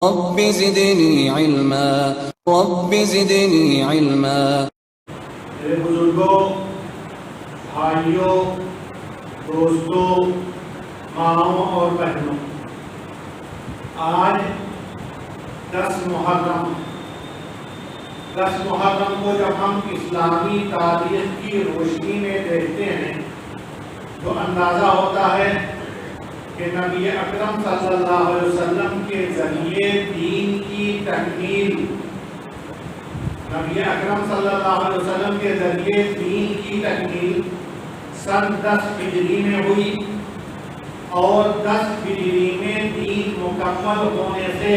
رب زدنی علما رب زدنی علما۔ میرے بزرگوں، بھائیوں، دوستوں، ماؤں اور بہنوں، آج 10 محرم کو جب ہم اسلامی تاریخ کی روشنی میں دیکھتے ہیں تو اندازہ ہوتا ہے کہ نبی اکرم صلی اللہ علیہ وسلم کے ذریعے دین کی تکمیل، نبی اکرم صلی اللہ علیہ وسلم کے ذریعے دین کی تکمیل سن 10 ہجری میں ہوئی، اور 10 ہجری میں دین مکمل ہونے سے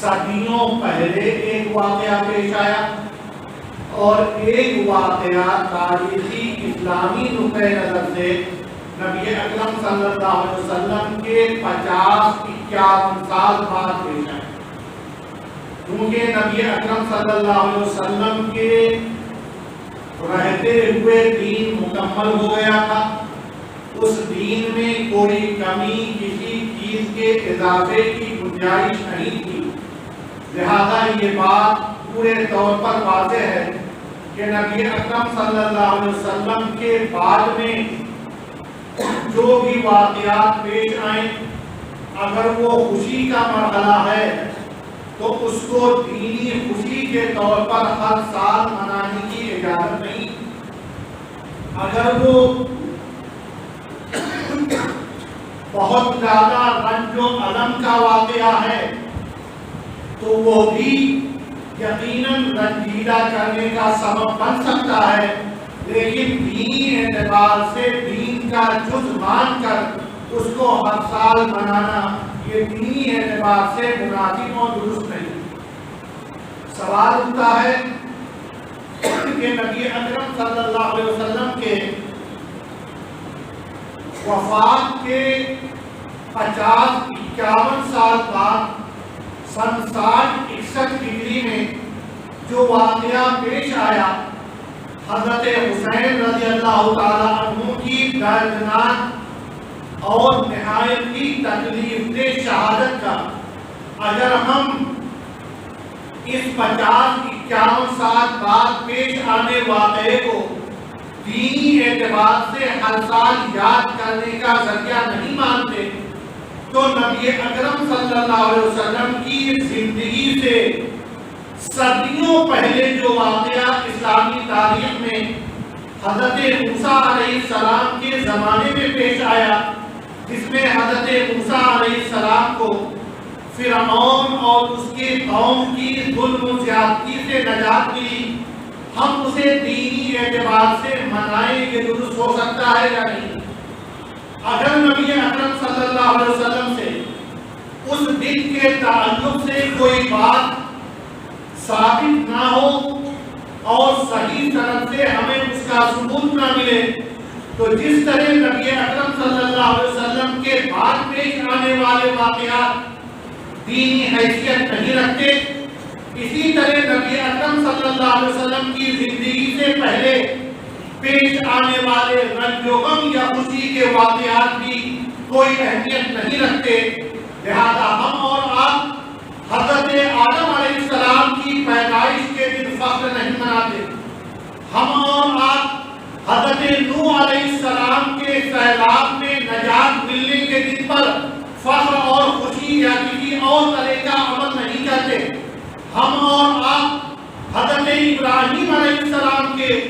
صدیوں پہلے ایک واقعہ پیش آیا، اور ایک واقعہ تاریخی اسلامی نقطۂ نظر سے نبی اکرم صلی اللہ علیہ وسلم کے 50-51 سال بعد پیش آیا، کیونکہ نبی اکرم صلی اللہ علیہ وسلم کے رہتے ہوئے دین مکمل ہو گیا تھا، اس دین میں کوئی کمی کسی چیز کے اضافے کی گنجائش نہیں تھی، لہذا یہ بات پورے طور پر واضح ہے کہ نبی اکرم صلی اللہ علیہ وسلم کے بعد میں جو بھی واقعات پیش آئیں، اگر وہ خوشی کا مرحلہ ہے تو اس کو دینی خوشی کے طور پر ہر سال منانے کی اجازت نہیں، اگر وہ بہت زیادہ رنج و الم کا واقعہ ہے تو وہ بھی یقیناً رنجیدہ کرنے کا سبب بن سکتا ہے، لیکن دینی اعتبار سے دین کا جز مان کر اس کو ہر سال منانا یہ دینی اعتبار سے مناسب اور درست نہیں۔ سوال اٹھتا ہے کہ نبی اکرم صلی اللہ علیہ وسلم کے وفات کے 50-51 سال بعد سن 60-61 ہجری میں جو واقعہ پیش آیا، حضرت حسین رضی اللہ تعالیٰ عنہ کی دردناک اور نہایت ہی تکلیف دہ شہادت کا، اگر ہم اس 50-51 سال بعد پیش آنے واقعے کو دینی اعتبار سے ہر سال یاد کرنے کا ذریعہ نہیں مانتے تو نبی اکرم صلی اللہ علیہ وسلم کی زندگی سے صدیوں پہلے جو واقعہ اسلامی تاریخ میں حضرت موسیٰ علیہ السلام کے زمانے میں پیش آیا، جس میں حضرت موسیٰ علیہ السلام کو فرعون اور اس کے قوم کی ظلم و زیادتی سے نجات ملی، ہم اسے دینی اعتبار سے منائیں، یہ درست ہو سکتا ہے یا نہیں؟ اگر نبی اکرم صلی اللہ علیہ وسلم سے اس دن کے تعلق سے کوئی بات ثابت نہ ہو اور صحیح سند سے ہمیں اس کا ثبوت نہ ملے تو جس طرح نبی اکرم صلی اللہ علیہ وسلم کے بعد پیش آنے والے واقعات دینی حیثیت نہیں رکھتے، اسی طرح نبی اکرم صلی اللہ علیہ وسلم کی زندگی سے پہلے پیش آنے والے رنج و غم یا خوشی کے واقعات بھی کوئی اہمیت نہیں رکھتے، لہذا ہم اور آپ حضرت آدم علیہ السلام کی پیدائش کے دن فخر نہیں مناتے، ہم اور آپ حضرت نوح علیہ السلام کے سیلاب میں نجات ملنے کے دن پر فخر اور خوشی یا کسی اور طرح کا عمل نہیں کرتے، ہم اور آپ حضرت ابراہیم علیہ السلام کے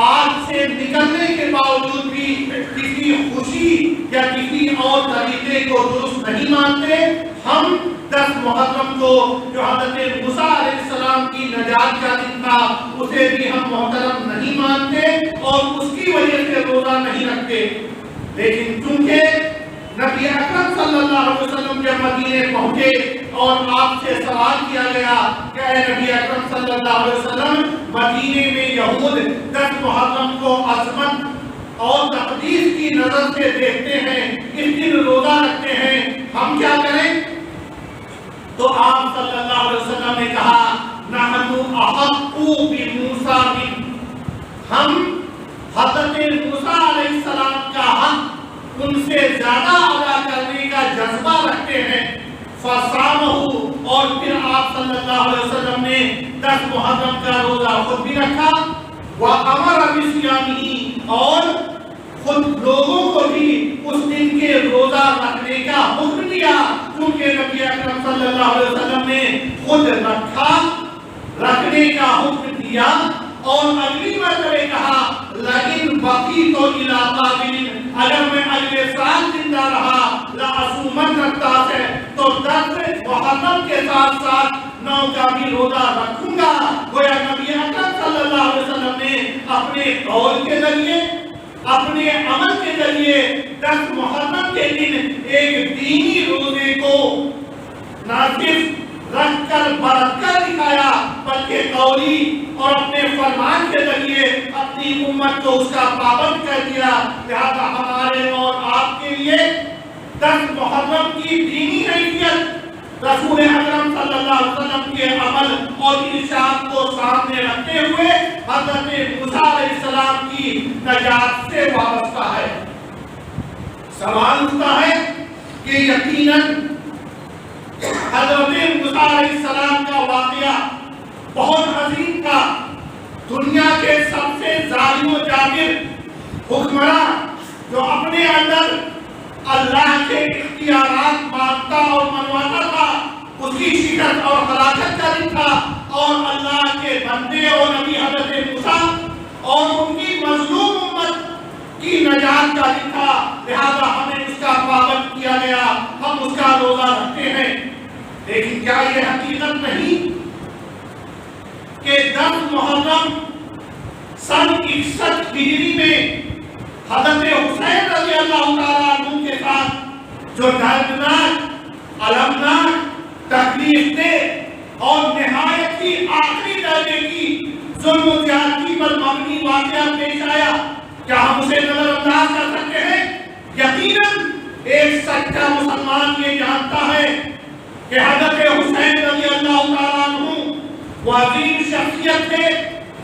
آگ سے نکلنے کے باوجود بھی کسی خوشی یا کسی اور طریقے کو درست نہیں مانتے، ہم 10 محرم کو جو حضرت موسیٰ علیہ السلام کی نجات کا دن تھا اسے بھی ہم محترم نہیں مانتے اور اس کی وجہ سے روزہ نہیں رکھتے، لیکن چونکہ نبی اکرم صلی اللہ علیہ وسلم جب مدینے پہنچے اور آپ سے سوال کیا گیا کہ اے نبی اکرم صلی اللہ علیہ وسلم، مدینے میں یہود 10 محرم کو عظمت اور تقدیس کی نظر سے دیکھتے ہیں، اس دن روزہ رکھتے ہیں، ہم کیا کریں؟ تو آپ صلی اللہ علیہ وسلم نے کہا نحن احق بموسیٰ من، ہم حضرت موسیٰ علیہ السلام کا حق ان سے زیادہ ادا کرنے کا جذبہ رکھتے ہیں، فصامہ، اور پھر آپ صلی اللہ علیہ وسلم نے 10 محرم کا روزہ خود بھی رکھا، وَأَمَرَ بِصِيَامِهِ، اور خود لوگوں کو بھی اس دن کے روزہ رکھنے کا حکم دیا، کیونکہ نبی اکرم صلی اللہ علیہ وسلم نے خود رکھا، رکھنے کا حکم دیا، اور اگلی مرتبہ کہا لَئِن بَقِيتُ إِلَىٰ قَابِلٍ، اگر میں اگلے سال زندہ رہا لَأَصُومَنَّ التَّاسِعَ، تو 10 محرم کے ساتھ ساتھ 9 کا بھی روزہ رکھوں گا۔ گویا نبی اکرم صلی اللہ علیہ وسلم نے اپنے قول کے ذریعے، اپنے عمل کے ذریعے 10 محرم کے دن ایک دینی روزے کو نہ صرف رکھ کر برت کر دکھایا، بلکہ قولی اور اپنے فرمان کے ذریعے اپنی امت کو اس کا پابند کر دیا۔ لہذا ہمارے اور آپ کے لیے 10 محرم کی دینی حیثیت رسول اکرم صلی اللہ علیہ وسلم کے عمل اور ارشاد کو سامنے رکھتے ہوئے حضرت موسیٰ علیہ السلام کی نجات سے وابستہ ہے۔ سوال اٹھتا ہے کہ یقیناً حضرت موسیٰ علیہ السلام کا واقعہ بہت عظیم تھا۔ دنیا کے سب سے ظالم و جابر حکمراں جو اپنے اندر اللہ کے اختیارات مانتا اور منواتا تھا، اس کی شکست اور ہلاکت کا دن تھا، اور اللہ کے بندے اور نبی حضرت موسیٰ اور ان کی مظلوم امت کی نجات کا دن تھا۔ لہذا ہمیں اس کا پابند کیا گیا، ہم اس کا روزہ رکھتے ہیں۔ لیکن کیا یہ حقیقت نہیں کہ 10 محرم سن 61 ہجری میں حضرت حسین رضی اللہ تعالیٰ عنہ کے ساتھ جو دردناک، المناک، تکلیف دہ اور نہایت ہی آخری درجے کی ظلم و زیادتی پر مبنی واقعہ پیش آیا، کیا ہم اسے نظر انداز کر سکتے ہیں؟ یقیناً ایک سچا مسلمان یہ جانتا ہے کہ حضرت حسین رضی اللہ تعالیٰ عنہ وہ عظیم شخصیت تھے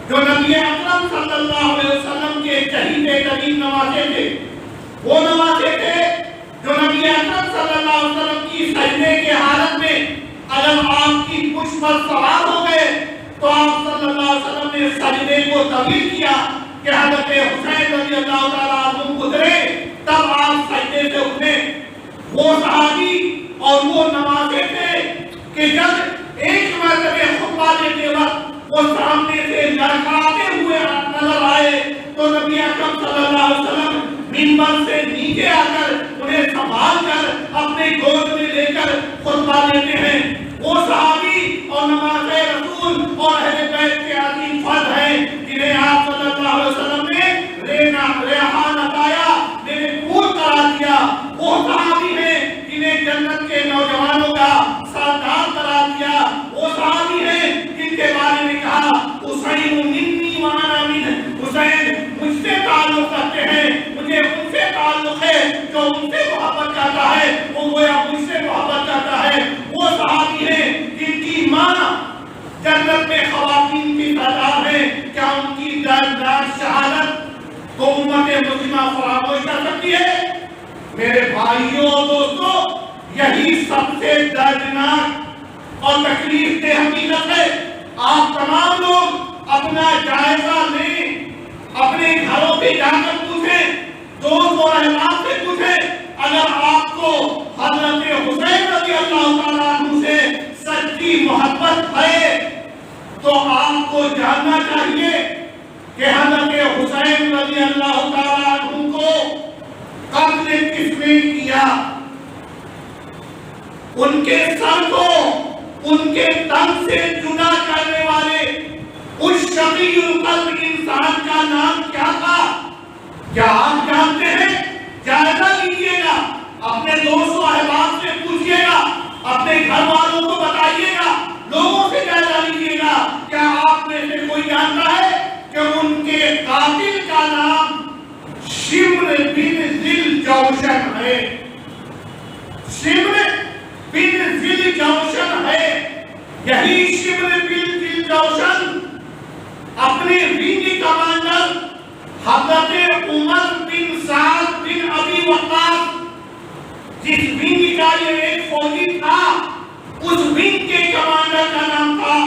جو نبی اکرم صلی اللہ علیہ وسلم کے چہیتے قریب نواسے تھے۔ وہ نواسے تھے جو نبی اکرم صلی اللہ علیہ وسلم کی سجدے کے حالت میں اگر آپ کی پشت پر سوار ہو گئے تو آپ صلی اللہ علیہ وسلم نے سجدے کو طویل کیا کہ حضرت حسین رضی اللہ تعالیٰ عنہ گزرے تب آپ سجدے سے اٹھے۔ وہ صحابی اور وہ نواسے تھے کہ جب ایک مرتبہ خطبہ دیتے وقت وہ سامنے سے لڑکھڑاتے ہوئے نظر آئے تو نبی اکرم صلی اللہ علیہ وسلم منبر سے نیچے آ کر انہیں سنبھال کر اپنے گود میں لے کر خطبہ دیتے ہیں۔ وہ صحابی اور نماز رسول اور اہل بیت کے عظیم فرد ہیں جنہیں آپ صلی اللہ علیہ وسلم نے ریحان عطایا، پور کرا دیا۔ وہ صحابی ہیں جنہیں جنت کے نوجوانوں کا سردار قرار دیا۔ وہ صحابی ہیں جن کے بارے میں کہا حسین منی وانا من، حسین مجھ سے تعلق رکھتے ہیں، مجھے ان سے تعلق ہے جو ان سے محبت کرتا ہے، وہ گویا مجھ سے محبت کرتا ہے۔ وہ صحابی ہیں جن کی ماں جنت میں خواتین کی تعداد ہے، کیا ان کی دردناک شہادت کو امت مسلمہ فراموش کر سکتی ہے؟ میرے بھائیوں اور دوستوں، یہی سب سے دردناک اور تکلیف دہ حقیقت ہے۔ آپ تمام لوگ اپنا جائزہ لیں، اپنے گھروں پہ جا کر پوچھیں، دوست اور احباب سے پوچھیں، اگر آپ کو حضرت حسین رضی اللہ تعالیٰ عنہ سے سچی محبت ہے تو آپ کو جاننا چاہیے کہ حضرت حسین رضی اللہ تعالیٰ عنہ کو قتل کس نے کیا؟ ان کے سر کو ان کے تن سے جدا کرنے والے اس شقی القلب انسان کا نام کیا تھا؟ کیا آپ جانتے ہیں؟ جائزہ لیجیے گا، اپنے دوست و احباب سے پوچھئے گا، اپنے گھر والوں کو بتائیے گا، لوگوں سے جائزہ لیجیے گا، کیا آپ میں سے کوئی جانتا ہے کہ ان کے قاتل کا نام شمر بن ذل جوشن ہے؟ شمر بن ذل جوشن ہے۔ یہی شمر بن ذل جوشن اپنے وینگ کمانڈر حضرت عمر بن سعد بن ابی وقاص جس ونگ کا یہ ایک فوجی تھا اس ونگ کے کمانڈر کا نام تھا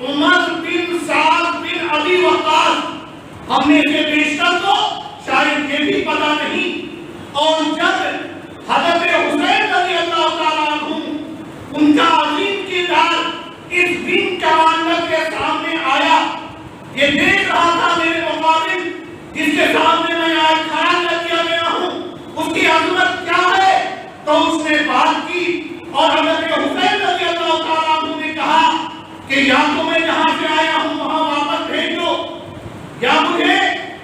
عمر بن سعد بن ابی وقاص. ہم نے اسے بیشتر تو شاید یہ بھی پتا نہیں. اور جب حضرت حسین رضی اللہ تعالیٰ عنہ ان کا عظیم کردار اس ونگ کمانڈر کے سامنے آیا، یہ دیکھ رہا تھا میرے مقابل جس کے سامنے میں آج کھڑا کر دیا گیا ہوں اس کی عظمت کیا ہے، تو اس نے بات کی اور حضرت حسین رضی اللہ تعالیٰ عنہ نے کہا کہ یا تو میں جہاں سے آیا ہوں وہاں واپس بھیج دو، یا مجھے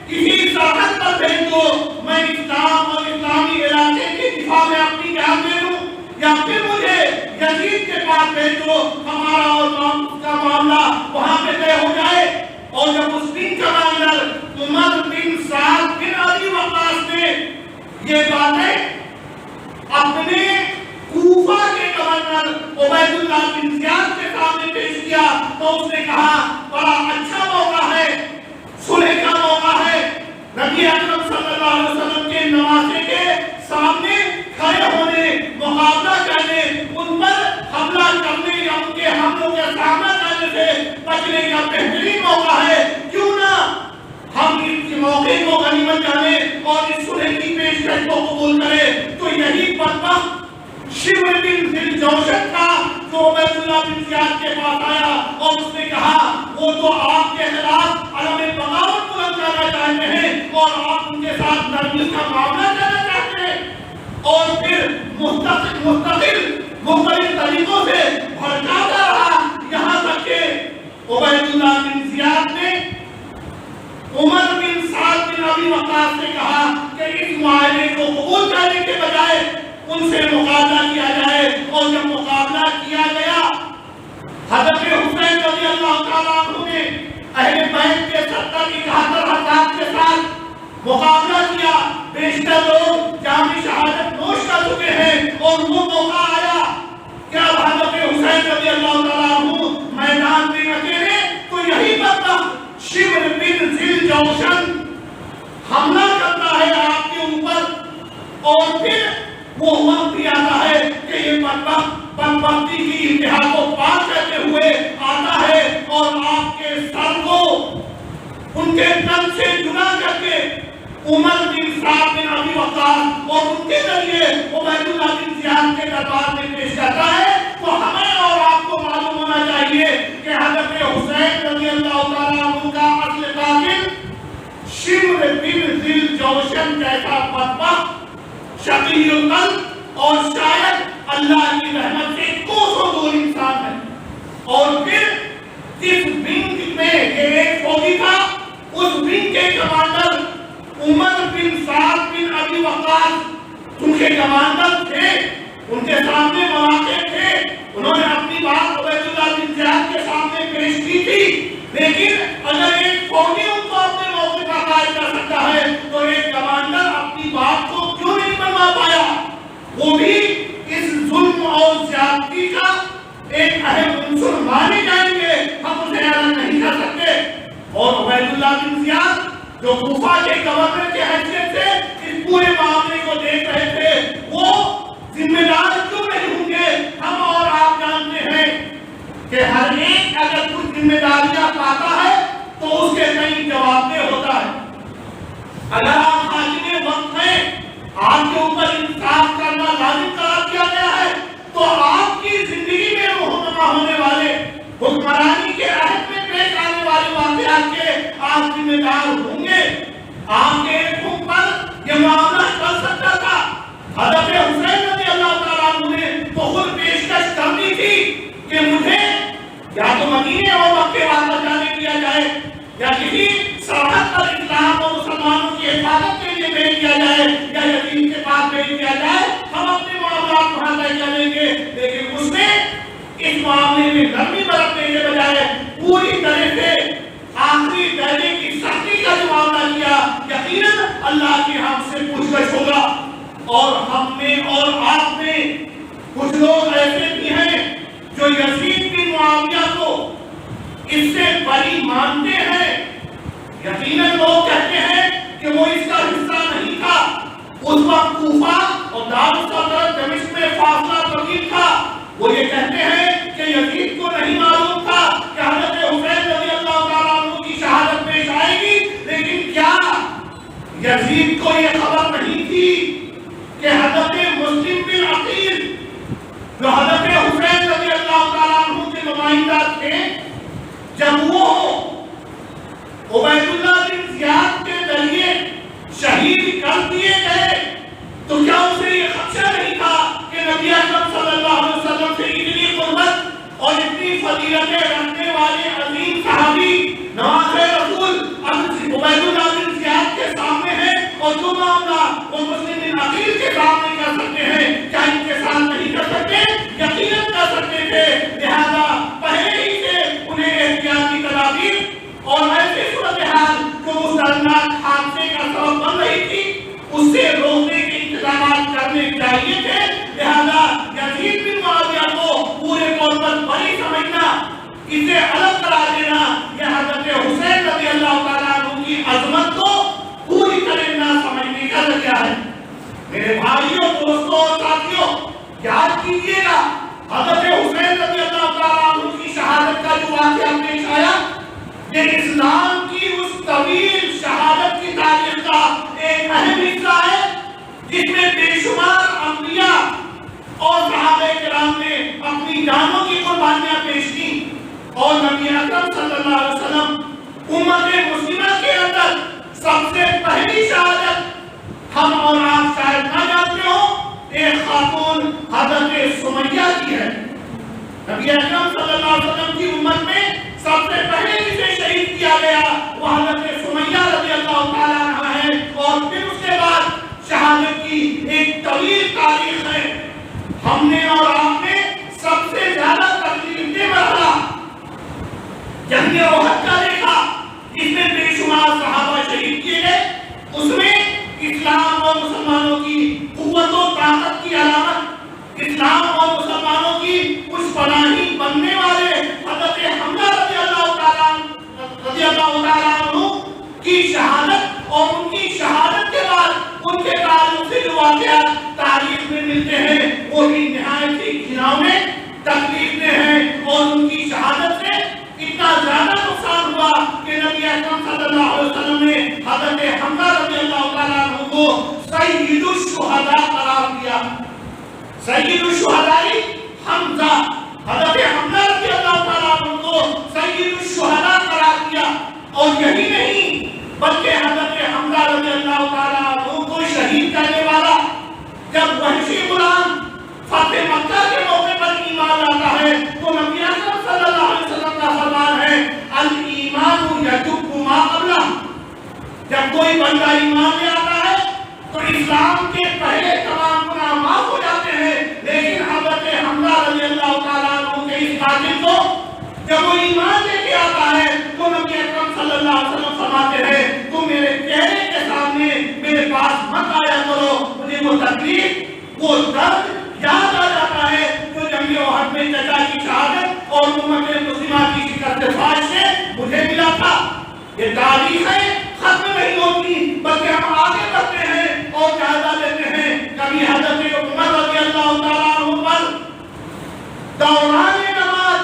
کسی سرحد پر بھیج دو، میں اسلام اور اسلامی علاقے کے دفاع میں اپنی جان دے دوں، یا پھر مجھے یزید کے پاس بھیج دو، ہمارا اور اس کا معاملہ وہاں پہ طے ہو جائے. اور جب اس دن کمانڈر عمر بن سعد بن ابی وقاص نے یہ باتیں اپنے کوفہ کے گورنر عبید اللہ بن زیاد کے سامنے پیش کیا تو اس نے کہا بڑا اچھا موقع ہے، صلح کا موقع ہے، نبی اکرم صلی اللہ علیہ وسلم کے نواسے کے سامنے کھڑے ہونے، مقابلہ کرنے، ان پر حملہ کرنے یا ان کے حملوں کا سامنا کرنے سے بچنے کا بہترین موقع ہے. کیوں نہ ہم اس موقع کو غنیمت جانے اور اس صلح کی پیشکش کو قبول کریں. تو یہی بدبخت شمر بن ذی جوشن تھا جو عبید اللہ بن زیاد کے پاس آیا اور اس نے کہا وہ تو آپ کے خلاف علم بغاوت بلند کرنا چاہتے ہیں اور آپ ان کے ساتھ نرمی کا معاملہ کرنا چاہتے ہیں. اور پھر مستقل مختلف طریقوں سے بھڑکاتا رہا یہاں تک کہ عبید اللہ بن زیاد نے عمر بن سعد بن ابی وقاص سے کہا کہ اس معاہدے کو قبول کرنے کے بجائے ان سے مقابلہ کیا جائے. اور جب مقابلہ کیا گیا حضرت حسین رضی اللہ تعالیٰ عنہ نے اہل بیت کے 70-71 کے ساتھ مقابلہ کیا. بیشتر لوگ جام شہادت نوش کر چکے ہیں اور وہ موقع آیا کہ اب حضرت حسین رضی اللہ تعالیٰ عنہ میدان میں اکیلے. تو یہی بدبخت شمر بن ذی جوشن حملہ کرتا ہے آپ کے اوپر اور پھر وہ وقت بھی آتا ہے کہ یہ بدبختی کی انتہا کو پار کرتے ہوئے آتا ہے اور آپ کے سر کو ان کے تن سے جدا کر کے عمر بن سعد بن ابی وقاص اور ان کے ذریعے عبید اللہ بن زیاد کے دربار میں پیش کرتا ہے. تو ہمیں اور آپ کو معلوم ہونا چاہیے کہ حضرت حسین رضی اللہ تعالیٰ عنہ کا اصل قاتل شمر بن ذی جوشن جیسا بدبخت شقی القلب اور شاید اللہ کی رحمت سے کوسوں دور انسان ہے. اور پھر جس ونگ میں یہ ایک فوجی تھا اس ونگ کے کمانڈر عمر بن سعد بن ابی وقاص ان کے کمانڈر تھے، ان کے سامنے مواقع تھے، انہوں نے اپنی بات عبید اللہ بن زیاد کے سامنے پیش کی تھی. لیکن اگر ایک فوجی ان کو اپنے موقع کا قائل کر سکتا ہے تو ایک کمانڈر اپنی بات کو کیوں نہیں منوا پایا؟ وہ بھی اس ظلم اور زیادتی کا ایک اہم عنصر مانے جائیں گے، ہم اسے اعلان نہیں کر سکتے. اور عبید اللہ بن زیاد جو کوفہ کے گورنر کے حیثیت سے اس پورے معاملے کو دیکھ رہے تھے وہ ذمہ دار کیوں نہیں ہوں گے؟ ہم اور آپ جانتے ہیں کہ ہر ایک اگر کچھ ذمہ داریاں پاتا ہے تو اس کے کئی جواب دہ ہوتا ہے. اگر آپ حاکم وقت ہیں، آپ کے اوپر انصاف کرنا لازم قرار دیا گیا ہے تو آپ کی زندگی میں رہنما ہونے والے حکمرانی کے عہد میں پیش آنے والے واقعات کے آپ ذمہ دار ہوں گے. آپ کے حکم پر یہ معاملہ چل سکتا تھا. حضرت حسین رضی اللہ تعالیٰ عنہ نے تو خود پیشکش کرنی تھی کہ مجھے یا تو مدینے اور مکے واپس جانے دیا جائے یا کسی سرحد پر اسلام اور مسلمانوں کی حفاظت کے لیے بھیج دیا جائے یا یزید کے پاس بھیج دیا جائے، ہم اپنے معاملات وہاں طے کر لیں گے. لیکن اس نے اس معاملے میں نرمی برتنے کے بجائے پوری طرح سے آخری درجے کی سختی کا جو معاملہ کیا. یقیناً اللہ کے ہم سے پوچھ گچھ ہوگا. اور ہم میں اور آپ میں کچھ لوگ ایسے بھی ہیں جو یزید بن معاویہ کو اس سے بری مانتے ہیں. یقیناً لوگ کہتے ہیں کہ وہ اس کا حصہ نہیں تھا. اس وقت کوفہ اور دارالسلطنت دمشق میں فاصلہ طویل تھا، وہ یہ کہتے ہیں کہ یزید کو نہیں معلوم تھا کہ حضرت حسین رضی اللہ تعالیٰ عنہ کی شہادت پیش آئے گی، لیکن کیا یزید کو یہ خبر نہیں تھی کہ حضرت مسلم بن عقیل جو حضرت حسین رضی اللہ تعالیٰ عنہ کے نمائندہ تھے، جب وہ عبید اللہ بن زیاد کے ذریعے شہید کر دیے گئے تو کیا اسے یہ خدشہ نہیں تھا کہ نبی اکرم صلی اللہ علیہ وسلم سے اتنی قربت اور اتنی فضیلتیں رکھنے والے عظیم صحابی نواز رسول عبید اللہ بن زیاد کے سامنے ہیں اور جو معاملہ وہ مسلم بن عقیل کے سامنے کر سکتے ہیں، کیا ان کے ساتھ نہیں کر سکتے؟ یقیناً کر سکتے تھے، لہذا پہلے ہی سے انہیں احتیاطی تدابیر اور ایسی صورتحال جو اس دردناک حادثے کا سبب بن رہی تھی اس سے روکنے کے انتظامات کرنے چاہیے تھے، لہذا یزید بن معاویہ کو پورے طور پر بری سمجھنا، اسے الگ کرا دینا، یہ حضرت حسین رضی اللہ تعالیٰ عنہ کی عظمت کو پوری طرح نہ سمجھنے کا ذریعہ ہے۔ میرے بھائیوں، دوستوں اور ساتھیوں، یاد کیجیے گا حضرت حسین رضی اللہ تعالیٰ عنہ کی شہادت کا جو واقعہ پیش آیا، یہ اسلام کی اس طویل شہادت کی تاریخ کا ایک اہم حصہ ہے جس میں بے شمار انبیاء اور صحابہ کرام نے اپنی جانوں کی قربانیاں پیش کی، اور نبی اکرم صلی اللہ علیہ وسلم امت مسلمہ کے اندر سب سے پہلی شہادت ہم اور آپ شاید نہ جانتے ہوں، ایک خاتون حضرت سمیہ کی ہے۔ نبی اکرم صلی اللہ علیہ وسلم کی امت میں سب سے پہلے جسے شہید کیا گیا وہ حضرت سمیہ رضی اللہ تعالیٰ عنہ ہے، اور پھر اس کے بعد شہادت کی ایک طویل تاریخ ہے۔ ہم نے اور آپ نے سب سے زیادہ تکلیف دہ مرحلہ جنگ احد کا دیکھا، جس میں بے شمار صحابہ شہید کیے گئے، اس میں اسلام اور مسلمانوں کی قوت و طاقت کی علامت، اسلام اور مسلمانوں کی کچھ پناہی بننے والے حضرت حمزہ رضی اللہ تعالیٰ عنہ کی شہادت اور ان کی شہادت کے بعد ان کے تعلق سے جو واقعات تاریخ میں ملتے ہیں وہ بھی نہایت ہی گھناؤنے تکلیف دہ ہیں، اور ان کی شہادت سے اتنا زیادہ نقصان ہوا کہ نبی اکرم صلی اللہ علیہ وسلم نے حضرت حمزہ رضی اللہ تعالیٰ عنہ کو سید الشہداء قرار دیا۔ سید الشہداء حمزہ، حضرت حمزہ رضی اللہ تعالیٰ عنہ کو سید الشہداء قرار دیا، اور یہی نہیں بلکہ حضرت حمزہ رضی اللہ تعالیٰ عنہ کو شہید کرنے والا جب وحشی غلام فتح مکہ کے موقع پر ایمان لاتا ہے تو نبی اکرم صلی اللہ علیہ وسلم کا فرمان ہے الایمان یجب ما قبلہ، جب کوئی بندہ ایمان لے آتا ہے تو اسلام کے پہلے تمام گناہ معاف ہو جاتے ہیں، لیکن حضرت حمزہ رضی اللہ تعالیٰ عنہ کے اس قاتل کو جب وہ ایمان لے کے آتا ہے تو نبی اکرم صلی اللہ علیہ وسلم فرماتے ہیں تم میرے چہرے کے سامنے میرے پاس مت آیا کرو، مجھے وہ تکلیف وہ درد یاد آ جاتا ہے جو جنگ احد میں چچا کی شہادت اور امت مسلمہ کی شکست فاش سے مجھے ملا تھا۔ یہ تاریخیں ختم نہیں ہوتی بلکہ ہم آگے بڑھتے ہیں اور جائزہ لیتے ہیں۔ کبھی حضرت عمر رضی اللہ تعالیٰ عنہ پر دوران نماز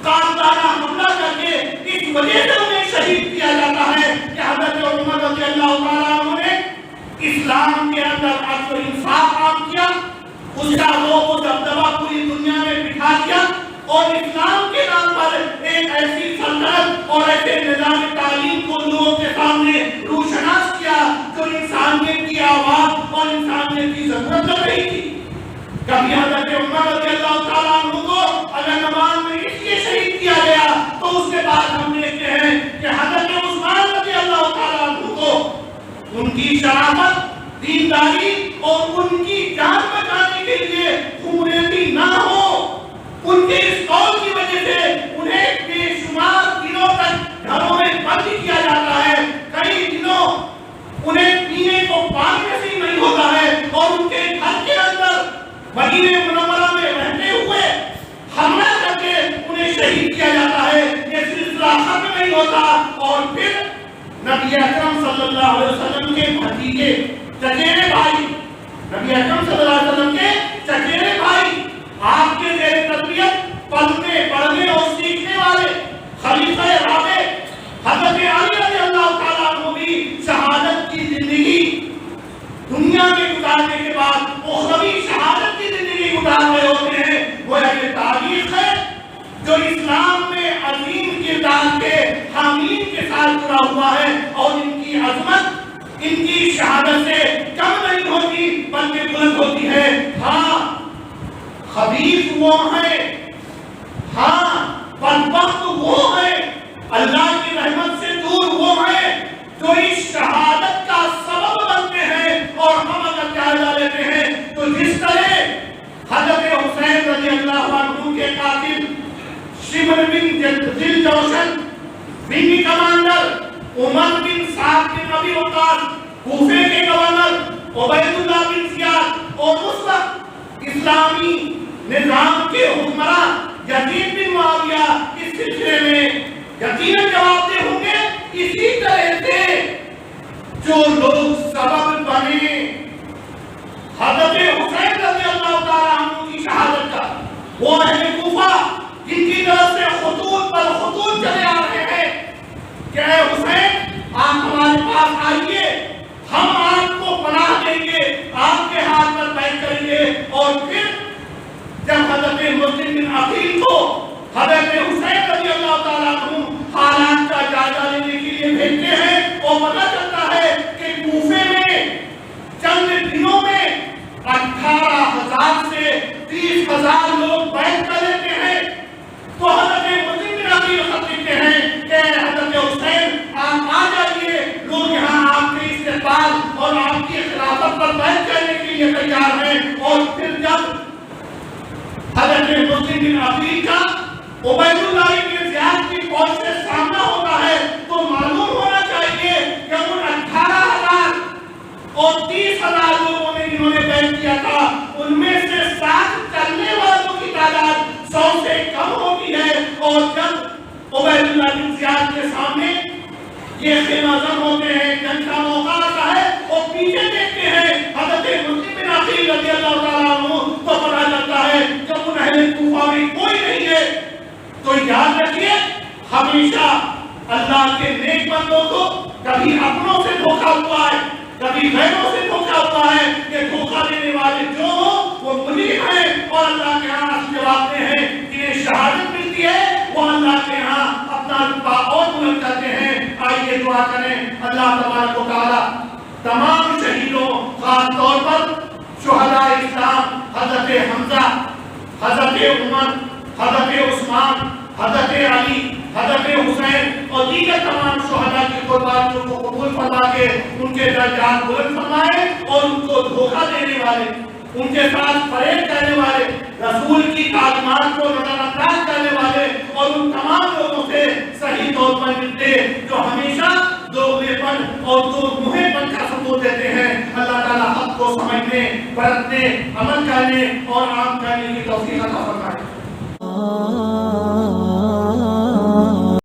قاطعانہ حملہ کر کے اس وجہ سے انہیں شہید کیا جاتا ہے کہ حضرت عمر رضی اللہ تعالیٰ عنہ نے اسلام کے اندر عدل و انصاف عام کیا، اس کا روب و دبدبہ پوری دنیا میں بٹھا دیا، اور اسلام کے نام پر ایک ایسی سلطنت اور ایسے نظام تعلیم کو لوگوں کے سامنے روشناس کیا جو انسانیت کی آواز اور انسانیت کی ضرورت لگ رہی تھی۔ کبھی حضرت عمر رضی اللہ تعالیٰ عنہ کو اگر نماز میں اس لیے شہید کیا گیا تو اس کے بعد ہم دیکھتے ہیں کہ حضرت عثمان رضی اللہ تعالیٰ عنہ کو ان کی شرافت، دینداری اور ان کی جان بچانے کے لیے خونریزی نہ ہو، ان کے اس قول کی وجہ سے انہیں بے شمار دنوں تک گھروں میں بند کیا جاتا ہے، کئی دنوں انہیں پینے کو پانی نصیب نہیں ہوتا ہے، اور ان کے گھر کے اندر مدینہ منورہ میں رہتے ہوئے حملہ کر کے انہیں شہید کیا جاتا ہے۔ یہ سلسلہ ختم نہیں ہوتا، اور پھر نبی اکرم صلی اللہ علیہ وسلم کے بھتیجے چچیرے بھائی نبی اکرم صلی اللہ علیہ وسلم کے چچیرے بھائی، آپ کے زیر تربیت پڑھنے پڑھنے اور سیکھنے والے خلیفہ رابع حضرت علی رضی اللہ تعالیٰ عنہ بھی شہادت کی زندگی دنیا میں گزارنے کے بعد اخروی شہادت کی زندگی گزار رہے ہوتے ہیں۔ وہ ایک تاریخ ہے جو اسلام میں عظیم کردار کے حاملین کے ساتھ جڑا ہوا ہے، اور ان کی عظمت ان کی شہادت سے کم نہیں ہوتی بلکہ بلند ہوتی ہے۔ ہاں خبیث وہ ہیں، ہاں بدبخت وہ ہیں، اللہ کی رحمت سے دور وہ ہیں جو اس شہادت کا سبب بنتے ہیں۔ اور ہم اگر جائزہ لیتے ہیں تو جس طرح حضرت حسین رضی اللہ عنہ کے قاتل شمر بن ذی جوشن وینی کمانڈر عمر بن سعد بن ابی وقاص کوفے کے گورنر عبید اللہ بن زیاد اور اس وقت اسلامی نظام کے حکمراں یزید بن معاویہ اس سلسلے میں یقیناً جواب دہ ہوں گے۔ اسی طرح سے جو لوگ سبب بنے حضرت حسین رضی اللہ تعالیٰ عنہ کی شہادت کا، وہ اہل کوفہ جن کی طرف سے خطوط پر خطوط چلے آ رہے ہیں کہ اے حسین آپ ہمارے پاس آئیے، ہم آپ کو پناہ دیں گے، آپ کے ہاتھ پر بیعت کریں گے۔ اور پھر جب حضرت مسلم بن عقیل کو حضرت حسین رضی اللہ تعالیٰ عنہ حالات کا جائزہ لینے کے لیے بھیجتے ہیں اور پتہ چلتا ہے کہ کوفے میں چند دنوں میں 18,000 سے 30,000 لوگ بیعت کر لیتے ہیں، تو حضرت مسلم بن عقیل خط لکھتے ہیں کہ حضرت حسین آپ آ جائیے، لوگ یہاں آپ کے استقبال اور آپ کی خلافت پر بیعت کرنے کے لیے تیار ہیں۔ اور پھر جب حضرت مسلم بن عقیل کا عبید اللہ بن زیاد کی فوج سے سامنا ہوتا ہے تو معلوم ہونا چاہیے کہ ان 18,000 اور 30,000 لوگوں نے جنہوں نے بیعت کیا تھا، ان میں سے ساتھ چلنے والوں کی تعداد 100 سے کم ہوتی ہے۔ اور جب عبید اللہ بن زیاد کے سامنے یہ خیمہ زن ہوتے ہیں، جنگ کا موقع آتا ہے اور پیچھے دیکھتے ہیں حضرت مسلم بن عقیل رضی اللہ تعالیٰ عنہ، تو پتہ چلتا ہے جب ان اہل کوفہ میں کوئی نہیں ہے۔ تو یاد رکھیے ہمیشہ اللہ کے نیک بندوں کو کبھی اپنوں سے دھوکہ ہوا ہے، کبھی غیروں سے دھوکہ ہوا ہے۔ کہ دھوکہ دینے والے جو ہوں وہ مجرم ہیں، اور اللہ کے ہاں جواب دہ ہیں۔ جنہیں شہادت ملتی ہے وہ اللہ کے ہاں اپنا رتبہ اور بلند کرتے ہیں۔ آئیے دعا کریں اللہ تبارک و تعالیٰ تمام شہیدوں، خاص طور پر شہداء اسلام حضرت حمزہ، حضرت عمر، حضرت عثمان، حضرت علی، حضرت حسین اور دیگر تمام شہداء کی قربانیوں کو قبول فرما کے ان کے درجات بلند فرمائے، اور ان کو دھوکہ دینے والے، ان کے ساتھ فریب کرنے والے، رسول کی تعلیمات کو نظر انداز کرنے والے اور ان تمام لوگوں سے صحیح طور پر ملتے جو ہمیشہ دوغلے پن اور دو منہ پن کا ثبوت دیتے ہیں۔ اللہ تعالیٰ حق کو سمجھنے، برتنے، عمل کرنے اور عام کرنے کی توفیق عطا فرمائے۔